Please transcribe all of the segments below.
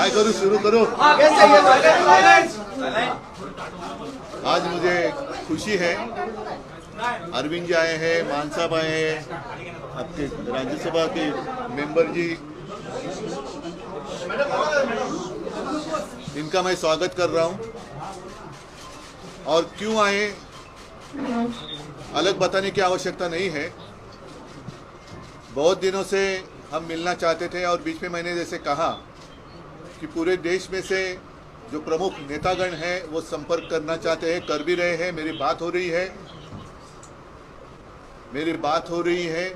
काय करूँ, शुरू करो। आज मुझे खुशी है, अरविंद जी आए हैं, मान साहब आए हैं, आपके राज्यसभा के मेंबर जी, इनका मैं स्वागत कर रहा हूं। और क्यों आए अलग बताने की आवश्यकता नहीं है। बहुत दिनों से हम मिलना चाहते थे और बीच में मैंने जैसे कहा कि पूरे देश में से जो प्रमुख नेतागण हैं वो संपर्क करना चाहते हैं, कर भी रहे हैं। मेरी बात हो रही है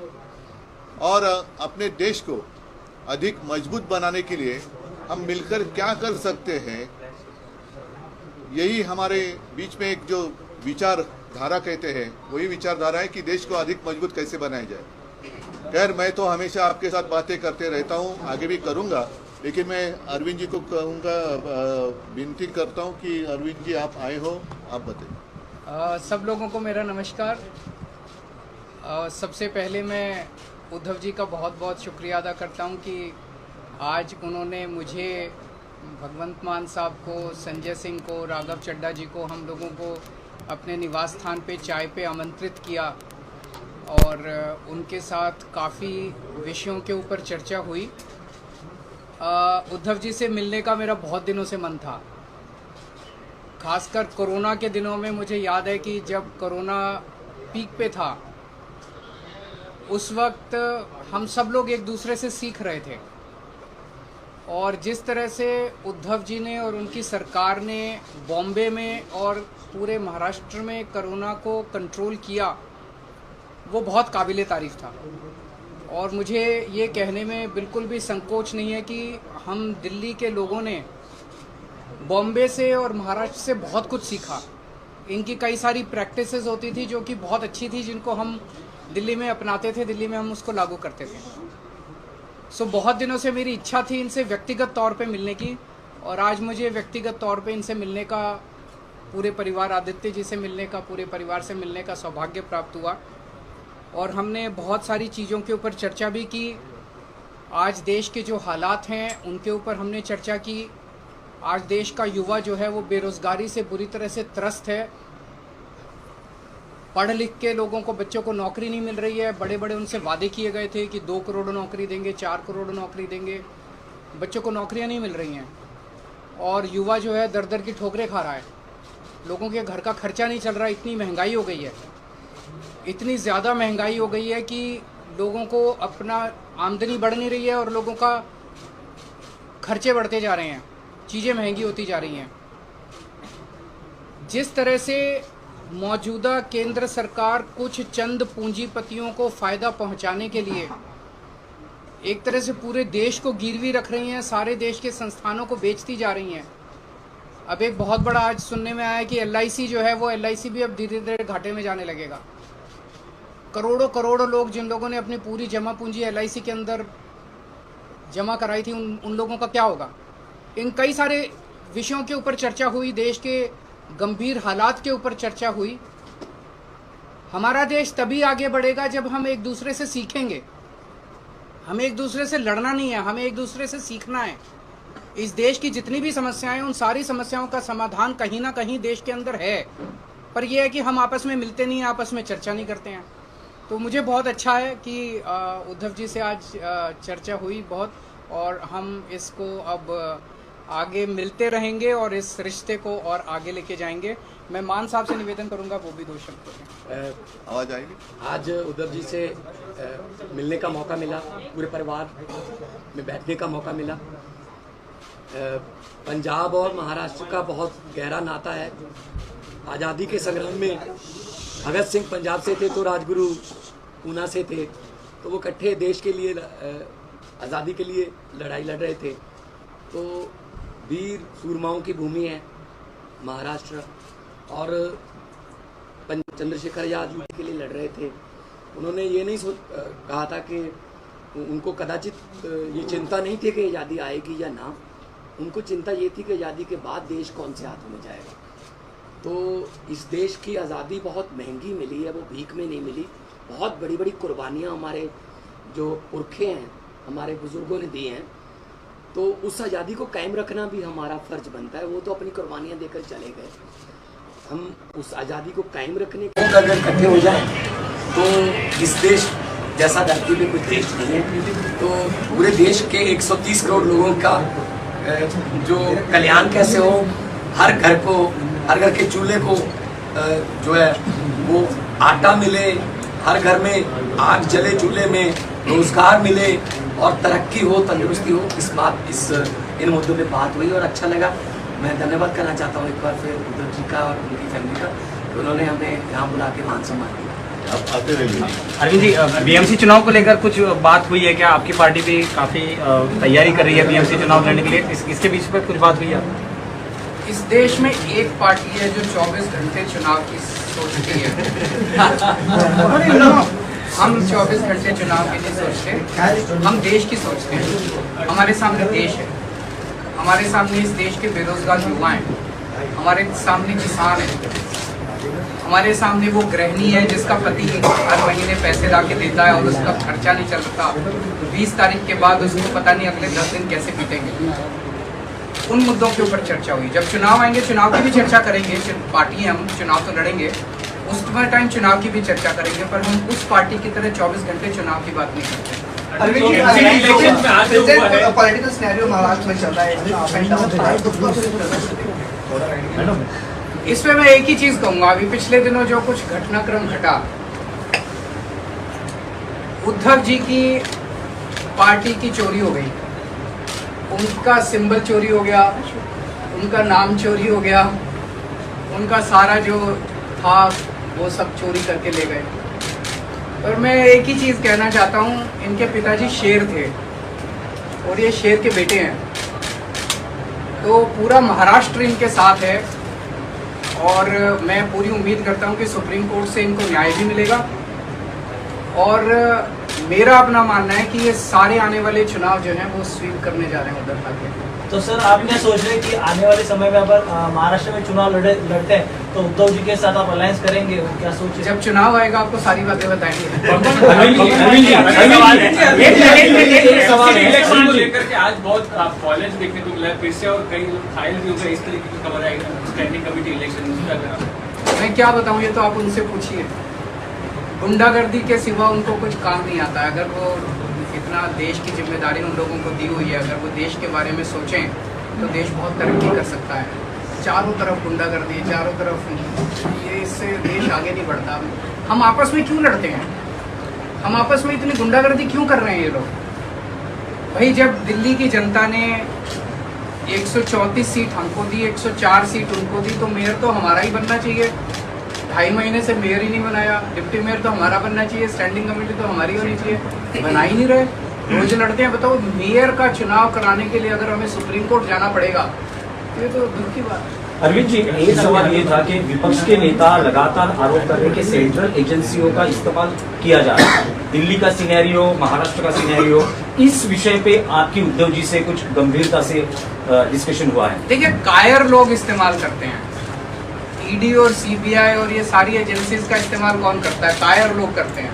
और अपने देश को अधिक मजबूत बनाने के लिए हम मिलकर क्या कर सकते हैं, यही हमारे बीच में एक जो विचारधारा कहते हैं वही विचारधारा है कि देश को अधिक मजबूत कैसे बनाया जाए। खैर, मैं तो हमेशा आपके साथ बातें करते रहता हूँ, आगे भी करूँगा, लेकिन मैं अरविंद जी को कहूँगा, विनती करता हूँ कि अरविंद जी आप आए हो, आप बताइए। सब लोगों को मेरा नमस्कार। सबसे पहले मैं उद्धव जी का बहुत बहुत शुक्रिया अदा करता हूँ कि आज उन्होंने मुझे, भगवंत मान साहब को, संजय सिंह को, राघव चड्ढा जी को, हम लोगों को अपने निवास स्थान पे चाय पे आमंत्रित किया और उनके साथ काफ़ी विषयों के ऊपर चर्चा हुई। उद्धव जी से मिलने का मेरा बहुत दिनों से मन था। खासकर कोरोना के दिनों में मुझे याद है कि जब कोरोना पीक पे था उस वक्त हम सब लोग एक दूसरे से सीख रहे थे और जिस तरह से उद्धव जी ने और उनकी सरकार ने बॉम्बे में और पूरे महाराष्ट्र में कोरोना को कंट्रोल किया वो बहुत काबिले तारीफ़ था। और मुझे ये कहने में बिल्कुल भी संकोच नहीं है कि हम दिल्ली के लोगों ने बॉम्बे से और महाराष्ट्र से बहुत कुछ सीखा। इनकी कई सारी प्रैक्टिसेस होती थी जो कि बहुत अच्छी थी, जिनको हम दिल्ली में अपनाते थे, दिल्ली में हम उसको लागू करते थे। बहुत दिनों से मेरी इच्छा थी इनसे व्यक्तिगत तौर पे मिलने की और आज मुझे व्यक्तिगत तौर पे इनसे मिलने का, पूरे परिवार, आदित्य जी से मिलने का, पूरे परिवार से मिलने का सौभाग्य प्राप्त हुआ। और हमने बहुत सारी चीज़ों के ऊपर चर्चा भी की। आज देश के जो हालात हैं उनके ऊपर हमने चर्चा की। आज देश का युवा जो है वो बेरोज़गारी से बुरी तरह से त्रस्त है। पढ़ लिख के लोगों को, बच्चों को नौकरी नहीं मिल रही है। बड़े बड़े उनसे वादे किए गए थे कि 2 करोड़ नौकरी देंगे, 4 करोड़ नौकरी देंगे, बच्चों को नौकरियां नहीं मिल रही हैं। और युवा जो है दर दर की ठोकरें खा रहा है। लोगों के घर का खर्चा नहीं चल रहा, इतनी महंगाई हो गई है, इतनी ज़्यादा महंगाई हो गई है कि लोगों को अपना आमदनी बढ़ नहीं रही है और लोगों का खर्चे बढ़ते जा रहे हैं, चीज़ें महंगी होती जा रही हैं। जिस तरह से मौजूदा केंद्र सरकार कुछ चंद पूंजीपतियों को फ़ायदा पहुंचाने के लिए एक तरह से पूरे देश को गिरवी रख रही हैं, सारे देश के संस्थानों को बेचती जा रही हैं। अब एक बहुत बड़ा आज सुनने में आया है कि LIC जो है वो LIC भी अब धीरे धीरे घाटे में जाने लगेगा। करोड़ों करोड़ों लोग, जिन लोगों ने अपनी पूरी जमा पूंजी LIC के अंदर जमा कराई थी, उन लोगों का क्या होगा। इन कई सारे विषयों के ऊपर चर्चा हुई, देश के गंभीर हालात के ऊपर चर्चा हुई। हमारा देश तभी आगे बढ़ेगा जब हम एक दूसरे से सीखेंगे। हमें एक दूसरे से लड़ना नहीं है, हमें एक दूसरे से सीखना है। इस देश की जितनी भी समस्याएं, उन सारी समस्याओं का समाधान कहीं ना कहीं देश के अंदर है, पर यह है कि हम आपस में मिलते नहीं हैं, आपस में चर्चा नहीं करते हैं। तो मुझे बहुत अच्छा है कि उद्धव जी से आज चर्चा हुई बहुत, और हम इसको अब आगे मिलते रहेंगे और इस रिश्ते को और आगे लेके जाएंगे। मैं मान साहब से निवेदन करूंगा वो भी 2 शब्द करें। आवाज आएगी। आज उद्धव जी से मिलने का मौका मिला, पूरे परिवार में बैठने का मौका मिला। पंजाब और महाराष्ट्र का बहुत गहरा नाता है। आज़ादी के संग्राम में भगत सिंह पंजाब से थे तो राजगुरु ऊना से थे, तो वो इकट्ठे देश के लिए, आज़ादी के लिए लड़ाई लड़ रहे थे। तो वीर सूरमाओं की भूमि है महाराष्ट्र। और चंद्रशेखर आज़ाद यूपी के लिए लड़ रहे थे। उन्होंने ये नहीं कहा था कि उनको कदाचित ये चिंता नहीं थी कि आज़ादी आएगी या ना, उनको चिंता ये थी कि आज़ादी के बाद देश कौन से हाथों में जाएगा। तो इस देश की आज़ादी बहुत महंगी मिली है, वो भीख में नहीं मिली। बहुत बड़ी बड़ी कुर्बानियाँ हमारे जो पुरखे हैं, हमारे बुज़ुर्गों ने दी हैं। तो उस आज़ादी को कायम रखना भी हमारा फ़र्ज बनता है। वो तो अपनी कुर्बानियाँ देकर चले गए, हम उस आज़ादी को कायम रखने को अगर इकट्ठे हो जाए तो इस देश जैसा धरती पे कोई देश नहीं है। तो पूरे देश के 130 करोड़ लोगों का जो कल्याण कैसे हो, हर घर के चूल्हे को जो है वो आटा मिले, हर घर में आग जले चूल्हे में, रोजगार मिले और तरक्की हो, तंदुरुस्ती हो, इन मुद्दों पे बात हुई और अच्छा लगा। मैं धन्यवाद करना चाहता हूँ एक बार फिर उद्धव जी का और उनकी फैमिली का, उन्होंने हमें यहाँ बुला के मान सम्मान दिया। अरविंद जी, बीएमसी चुनाव को लेकर कुछ बात हुई है क्या? आपकी पार्टी भी काफ़ी तैयारी कर रही है बीएमसी चुनाव लड़ने के लिए, इसके बीच पर कुछ बात हुई है? इस देश में एक पार्टी है जो 24 घंटे चुनाव की सोचती है। हम 24 घंटे चुनाव के लिए सोचते, हम देश की सोचते हैं। हमारे सामने देश है, हमारे सामने इस देश के बेरोजगार युवा हैं, हमारे सामने किसान है, हमारे सामने वो गृहिणी है जिसका पति हर महीने पैसे ला के देता है और उसका खर्चा नहीं चलता। 20 तारीख के बाद उसको पता नहीं अगले 10 दिन कैसे बीतेंगे। उन मुद्दों के ऊपर चर्चा हुई। जब चुनाव आएंगे चुनाव की भी चर्चा करेंगे, पार्टी हम चुनाव तो लड़ेंगे, उस टाइम चुनाव की भी चर्चा करेंगे, पर हम उस पार्टी की तरह 24 घंटे चुनाव की बात नहीं करते। पॉलिटिकल सिनेरियो महाराष्ट्र में चल रहा है, इसमें मैं एक ही चीज कहूंगा, अभी पिछले दिनों जो कुछ घटनाक्रम घटा, उद्धव जी की पार्टी की चोरी हो गई, उनका सिंबल चोरी हो गया, उनका नाम चोरी हो गया, उनका सारा जो था वो सब चोरी करके ले गए। और मैं एक ही चीज़ कहना चाहता हूँ, इनके पिताजी शेर थे और ये शेर के बेटे हैं, तो पूरा महाराष्ट्र इनके साथ है और मैं पूरी उम्मीद करता हूँ कि सुप्रीम कोर्ट से इनको न्याय भी मिलेगा। और मेरा अपना मानना है कि ये सारे आने वाले चुनाव जो हैं वो स्वीप करने जा रहे हैं उद्धव ठाकरे। तो सर आप क्या सोच रहे हैं कि आने वाले समय में अगर महाराष्ट्र में चुनाव लड़ते हैं तो उद्धव जी के साथ आप अलायंस करेंगे, क्या सोच रहे हैं? जब चुनाव आएगा आपको सारी बातें बताएंगे। इलेक्शन को लेकर के आज बहुत कॉलेज देखने को मिला है फिर से और कई लोग घायल भी हो गए, इस तरीके की खबर आई स्टैंडिंग कमेटी इलेक्शन। मैं क्या बताऊं, ये तो आप उनसे पूछिए। गुंडागर्दी के सिवा उनको कुछ काम नहीं आता है। अगर वो इतना देश की जिम्मेदारी उन लोगों को दी हुई है, अगर वो देश के बारे में सोचें तो देश बहुत तरक्की कर सकता है। चारों तरफ गुंडागर्दी, चारों तरफ ये, इससे देश आगे नहीं बढ़ता। हम आपस में क्यों लड़ते हैं? हम आपस में इतनी गुंडागर्दी क्यों कर रहे हैं ये लोग? भाई जब दिल्ली की जनता ने 134 सीट हमको दी, 104 सीट उनको दी, तो मेयर तो हमारा ही बनना चाहिए। 2.5 महीने से मेयर ही नहीं बनाया, डिप्टी मेयर तो हमारा बनना चाहिए, स्टैंडिंग कमेटी तो हमारी होनी चाहिए, बना ही नहीं रहे, रोज लड़ते हैं। बताओ, मेयर का चुनाव कराने के लिए अगर हमें सुप्रीम कोर्ट जाना पड़ेगा तो ये तो दुख की बात है। अरविंद जी, एक सवाल ये था कि विपक्ष के नेता लगातार आरोप कर रहे हैं कि सेंट्रल एजेंसियों का इस्तेमाल किया जा रहा है। दिल्ली का सिनेरियो, महाराष्ट्र का सिनेरियो, इस विषय पे आपकी उद्धव जी से कुछ गंभीरता से डिस्कशन हुआ है? देखिए, कायर लोग इस्तेमाल करते हैं, ईडी और सीबीआई और ये सारी एजेंसीज का इस्तेमाल कौन करता है? कायर लोग करते हैं।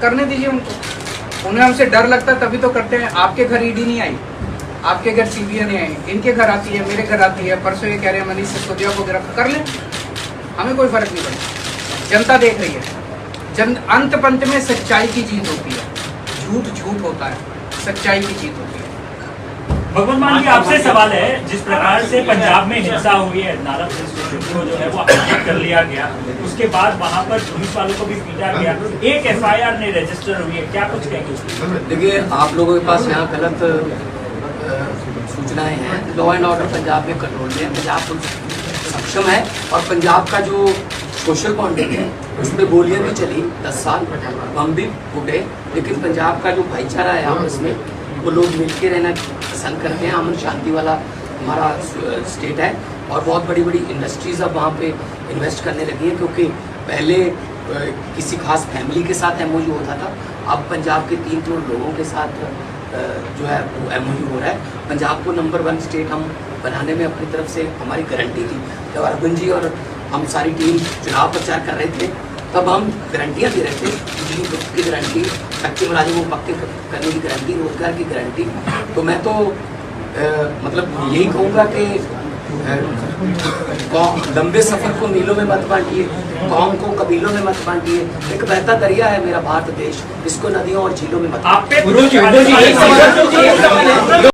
करने दीजिए उनको, उन्हें हमसे डर लगता है तभी तो करते हैं। आपके घर ईडी नहीं आई, आपके घर सीबीआई नहीं आई, इनके घर आती है, मेरे घर आती है। परसों ये कह रहे हैं मनीष सिसोदिया को गिरफ्तार कर लें, हमें कोई फर्क नहीं पड़ता। जनता देख रही है, अंत पंत में सच्चाई की जीत होती है, झूठ झूठ होता है, सच्चाई की जीत होती है। भगवंत मान जी, आपसे सवाल है, जिस प्रकार से पंजाब में हिंसा हुई है, नारा को जो है वो अपडेट कर लिया गया, उसके बाद वहाँ पर पुलिस वालों को भी पीटा गया, एक FIR नहीं रजिस्टर हुई है, क्या कुछ कहेंगे? देखिए, आप लोगों के पास यहाँ गलत सूचनाएं हैं। लॉ एंड ऑर्डर पंजाब में कंट्रोल में, पंजाब पुलिस सक्षम है और पंजाब का जो सोशल बॉन्डिंग है उसमें गोलियां भी चली 10 साल, बम भी फूटे, लेकिन पंजाब का जो भाईचारा है आपस में, वो लोग मिलके रहना पसंद करते हैं। अमन शांति वाला हमारा स्टेट है और बहुत बड़ी बड़ी इंडस्ट्रीज अब वहाँ पे इन्वेस्ट करने लगी हैं, क्योंकि पहले किसी खास फैमिली के साथ MOU होता था, अब पंजाब के 3 करोड़ लोगों के साथ जो है वो MOU हो रहा है। पंजाब को नंबर 1 स्टेट हम बनाने में अपनी तरफ से हमारी गारंटी थी। जब अरविंद जी और हम सारी टीम चुनाव प्रचार कर रहे थे तब हम गारंटियाँ दे रहे थे, बिजली की गारंटी, कच्चे मुलाजिम को पक्के करने की गारंटी, रोजगार की गारंटी। तो मैं तो मतलब यही कहूँगा कि लंबे सफर को मीलों में मत बांटिए, कौम को कबीलों में मत बांटिए। एक बहता दरिया है मेरा भारत देश, इसको नदियों और झीलों में मत आप पे